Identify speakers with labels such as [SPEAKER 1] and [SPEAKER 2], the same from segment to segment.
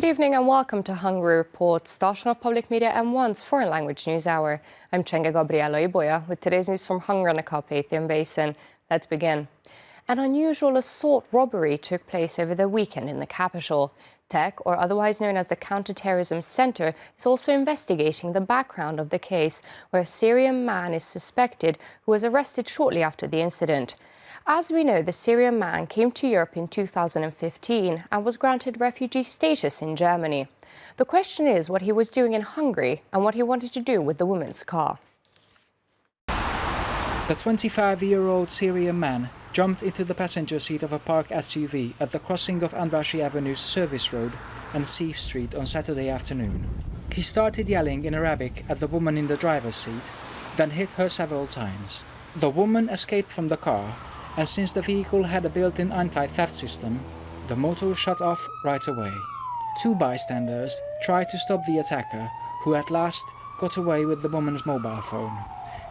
[SPEAKER 1] Good evening and welcome to Hungary Report, station of public media and one's foreign language news hour. I'm Csenga Gabriela Iboya with today's news from Hungary and the Carpathian Basin. Let's begin. An unusual assault robbery took place over the weekend in the capital. TEC, or otherwise known as the Counter-Terrorism Center, is also investigating the background of the case, where a Syrian man is suspected who was arrested shortly after the incident. As we know, the Syrian man came to Europe in 2015 and was granted refugee status in Germany. The question is what he was doing in Hungary and what he wanted to do with the woman's car.
[SPEAKER 2] The 25-year-old Syrian man jumped into the passenger seat of a parked SUV at the crossing of Andrássy Avenue's Service Road and Siev Street on Saturday afternoon. He started yelling in Arabic at the woman in the driver's seat, then hit her several times. The woman escaped from the car, and since the vehicle had a built-in anti-theft system, the motor shut off right away. Two bystanders tried to stop the attacker, who at last got away with the woman's mobile phone.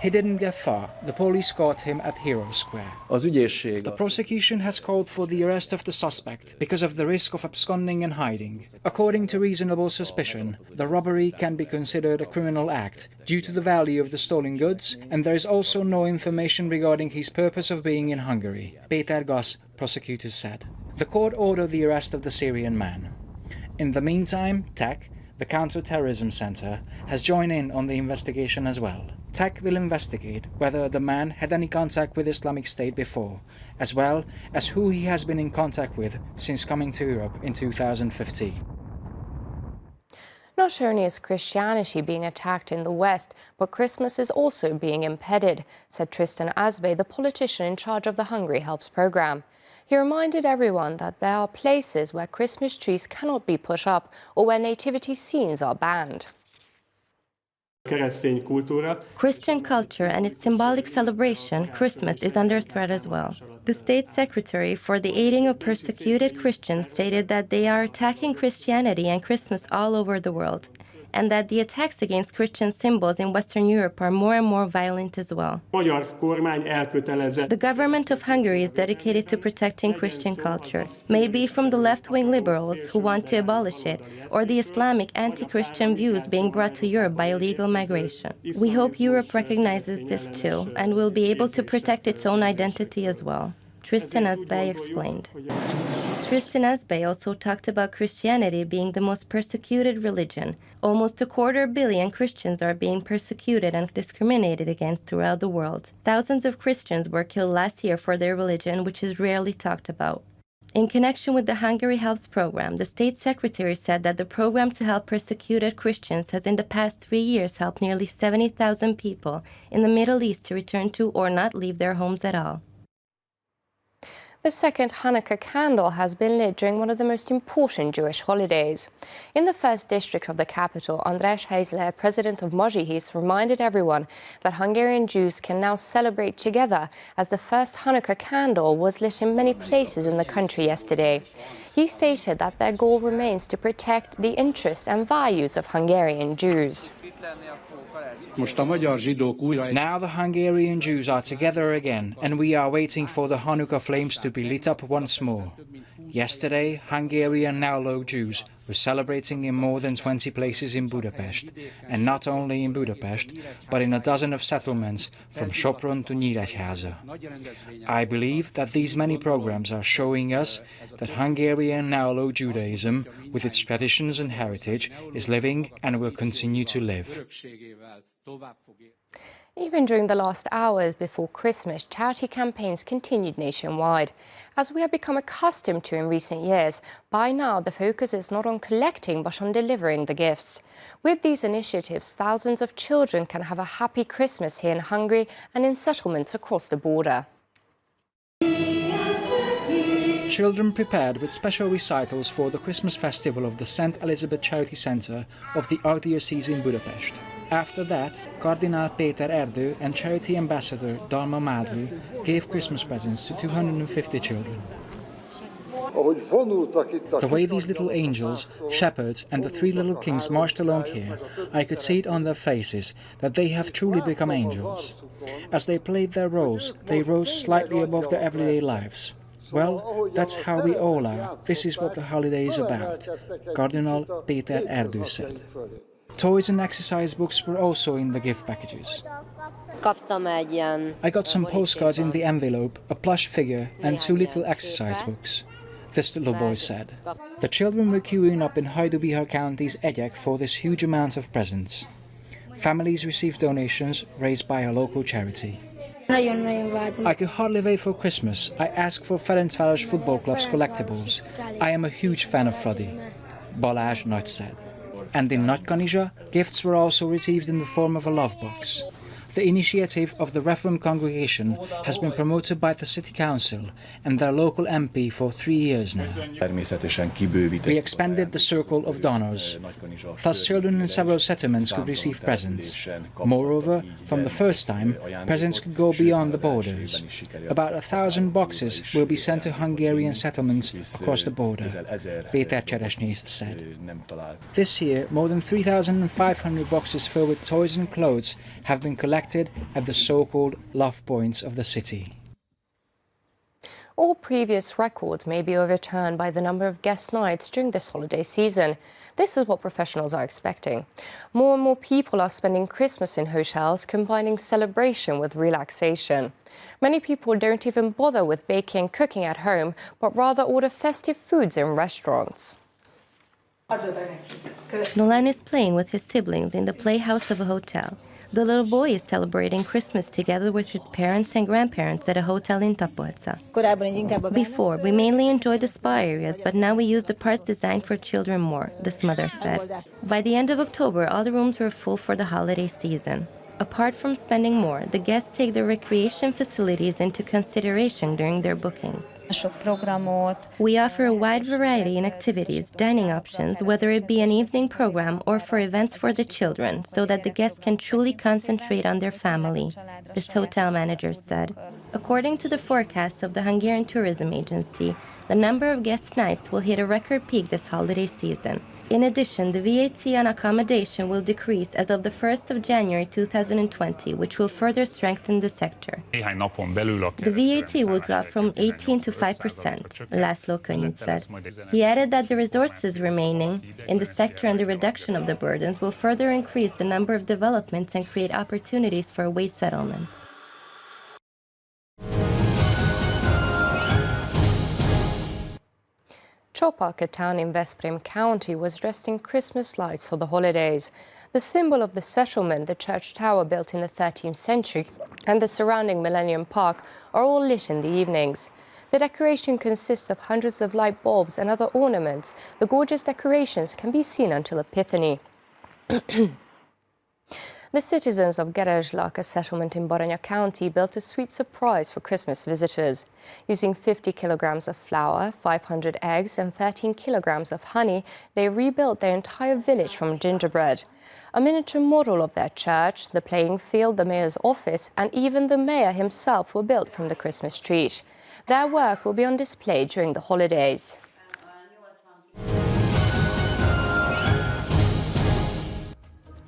[SPEAKER 2] He didn't get far. The police caught him at Híradó Square. The prosecution has called for the arrest of the suspect because of the risk of absconding and hiding. According to reasonable suspicion, the robbery can be considered a criminal act due to the value of the stolen goods, and there is also no information regarding his purpose of being in Hungary, Péter Gass, prosecutors said. The court ordered the arrest of the Syrian man. In the meantime, TEC, the Counter-Terrorism Center, has joined in on the investigation as well. TEC will investigate whether the man had any contact with Islamic State before, as well as who he has been in contact with since coming to Europe in 2015.
[SPEAKER 1] Not only is Christianity being attacked in the West, but Christmas is also being impeded, said Tristan Azbey, the politician in charge of the Hungary Helps programme. He reminded everyone that there are places where Christmas trees cannot be put up or where nativity scenes are banned.
[SPEAKER 3] Christian culture and its symbolic celebration, Christmas, is under threat as well. The State Secretary for the Aiding of Persecuted Christians stated that they are attacking Christianity and Christmas all over the world, and that the attacks against Christian symbols in Western Europe are more and more violent as well. The government of Hungary is dedicated to protecting Christian culture, maybe from the left-wing liberals who want to abolish it, or the Islamic anti-Christian views being brought to Europe by illegal migration. We hope Europe recognizes this too, and will be able to protect its own identity as well, Tristan Azbey explained. Tristan Azbey also talked about Christianity being the most persecuted religion. Almost 250 million Christians are being persecuted and discriminated against throughout the world. Thousands of Christians were killed last year for their religion, which is rarely talked about. In connection with the Hungary Helps program, the State Secretary said that the program to help persecuted Christians has in the past 3 years helped nearly 70,000 people in the Middle East to return to or not leave their homes at all.
[SPEAKER 1] The second Hanukkah candle has been lit during one of the most important Jewish holidays. In the first district of the capital, András Heisler, president of Mazsihis, reminded everyone that Hungarian Jews can now celebrate together, as the first Hanukkah candle was lit in many places in the country yesterday. He stated that their goal remains to protect the interests and values of Hungarian Jews.
[SPEAKER 2] Now the Hungarian Jews are together again, and we are waiting for the Hanukkah flames to be lit up once more. Yesterday, Hungarian now-low Jews were celebrating in more than 20 places in Budapest, and not only in Budapest, but in a dozen of settlements from Sopron to Nyíregyháza. I believe that these many programs are showing us that Hungarian now-low Judaism, with its traditions and heritage, is living and will continue to live.
[SPEAKER 1] Even during the last hours before Christmas, charity campaigns continued nationwide. As we have become accustomed to in recent years, by now the focus is not on collecting but on delivering the gifts. With these initiatives, thousands of children can have a happy Christmas here in Hungary and in settlements across the border.
[SPEAKER 2] Children prepared with special recitals for the Christmas festival of the St. Elizabeth Charity Center of the Archdiocese in Budapest. After that, Cardinal Péter Erdő and charity ambassador Dalma Madru gave Christmas presents to 250 children. The way these little angels, shepherds and the three little kings marched along here, I could see it on their faces that they have truly become angels. As they played their roles, they rose slightly above their everyday lives. Well, that's how we all are. This is what the holiday is about, Cardinal Péter Erdő said. Toys and exercise books were also in the gift packages. I got some postcards in the envelope, a plush figure and 2 little exercise books, this little boy said. The children were queuing up in Híradó County's Egyek for this huge amount of presents. Families received donations raised by a local charity. I could hardly wait for Christmas. I asked for Ferencváros Football Club's collectibles. I am a huge fan of Fradi, Balázs Nagy said. And in Nagykanizsa, gifts were also received in the form of a love box. The initiative of the Reformed congregation has been promoted by the City Council and their local MP for 3 years now. We expanded the circle of donors. Thus children in several settlements could receive presents. Moreover, from the first time, presents could go beyond the borders. About 1,000 boxes will be sent to Hungarian settlements across the border, Péter Cseresnyés said. This year, more than 3,500 boxes filled with toys and clothes have been collected at the so-called love points of the city.
[SPEAKER 1] All previous records may be overturned by the number of guest nights during this holiday season. This is what professionals are expecting. More and more people are spending Christmas in hotels, combining celebration with relaxation. Many people don't even bother with baking and cooking at home, but rather order festive foods in restaurants.
[SPEAKER 3] Nolan is playing with his siblings in the playhouse of a hotel. The little boy is celebrating Christmas together with his parents and grandparents at a hotel in Tapolca. Before, we mainly enjoyed the spa areas, but now we use the parts designed for children more, this mother said. By the end of October, all the rooms were full for the holiday season. Apart from spending more, the guests take the recreation facilities into consideration during their bookings. We offer a wide variety in activities, dining options, whether it be an evening program or for events for the children, so that the guests can truly concentrate on their family, this hotel manager said. According to the forecasts of the Hungarian Tourism Agency, the number of guest nights will hit a record peak this holiday season. In addition, the VAT on accommodation will decrease as of the 1st of January 2020, which will further strengthen the sector. The VAT will drop from 18 to 5%, László Könnyű said. He added that the resources remaining in the sector and the reduction of the burdens will further increase the number of developments and create opportunities for wage settlements.
[SPEAKER 1] Csopalka town in Veszprém County was dressed in Christmas lights for the holidays. The symbol of the settlement, the church tower built in the 13th century, and the surrounding Millennium Park are all lit in the evenings. The decoration consists of hundreds of light bulbs and other ornaments. The gorgeous decorations can be seen until Epiphany. The citizens of Gerezslak, a settlement in Baranya County, built a sweet surprise for Christmas visitors. Using 50 kilograms of flour, 500 eggs and 13 kilograms of honey, they rebuilt their entire village from gingerbread. A miniature model of their church, the playing field, the mayor's office and even the mayor himself were built from the Christmas tree. Their work will be on display during the holidays.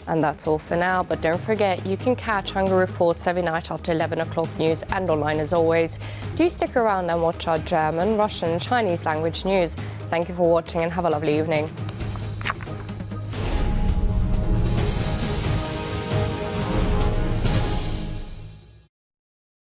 [SPEAKER 1] And that's all for now, but don't forget, you can catch Hungary Reports every night after 11 o'clock news and online as always. Do stick around and watch our German, Russian and Chinese language news. Thank you for watching and have a lovely evening.